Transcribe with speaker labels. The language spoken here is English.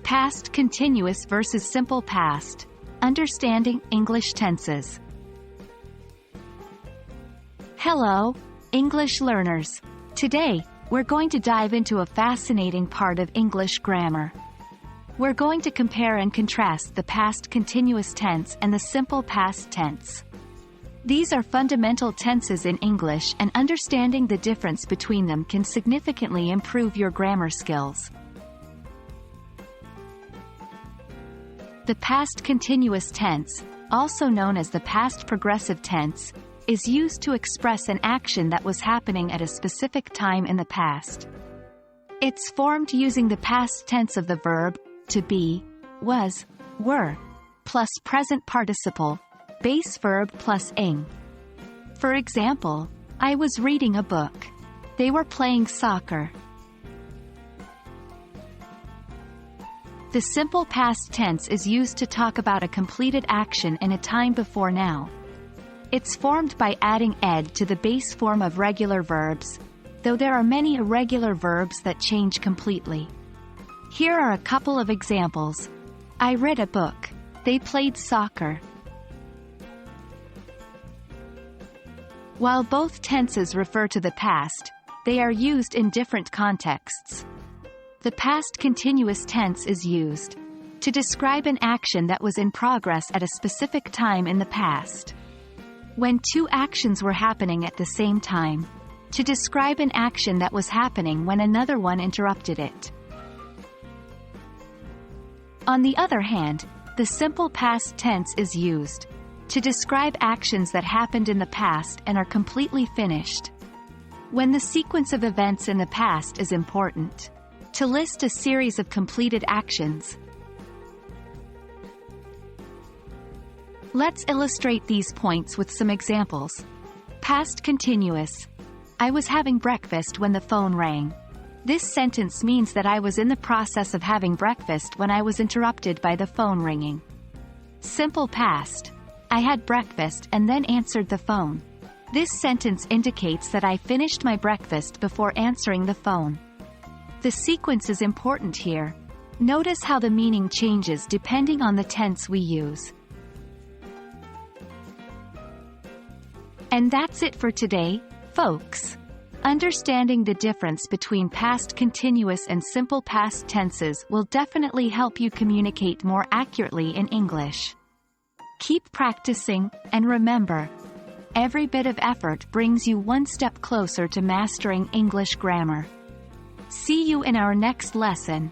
Speaker 1: Past continuous versus simple past. Understanding English tenses. Hello, English learners. Today, we're going to dive into a fascinating part of English grammar. We're going to compare and contrast the past continuous tense and the simple past tense. These are fundamental tenses in English, and understanding the difference between them can significantly improve your grammar skills. The past continuous tense, also known as the past progressive tense, is used to express an action that was happening at a specific time in the past. It's formed using the past tense of the verb to be, was, were, plus present participle, base verb plus ing. For example, I was reading a book. They were playing soccer. The simple past tense is used to talk about a completed action in a time before now. It's formed by adding ed to the base form of regular verbs, though there are many irregular verbs that change completely. Here are a couple of examples. I read a book. They played soccer. While both tenses refer to the past, they are used in different contexts. The past continuous tense is used to describe an action that was in progress at a specific time in the past. When two actions were happening at the same time. To describe an action that was happening when another one interrupted it. On the other hand, the simple past tense is used to describe actions that happened in the past and are completely finished. When the sequence of events in the past is important. To list a series of completed actions. Let's illustrate these points with some examples. Past continuous. I was having breakfast when the phone rang. This sentence means that I was in the process of having breakfast when I was interrupted by the phone ringing. Simple past. I had breakfast and then answered the phone. This sentence indicates that I finished my breakfast before answering the phone. The sequence is important here. Notice how the meaning changes depending on the tense we use. And that's it for today, folks. Understanding the difference between past continuous and simple past tenses will definitely help you communicate more accurately in English. Keep practicing, and remember, every bit of effort brings you one step closer to mastering English grammar. See you in our next lesson.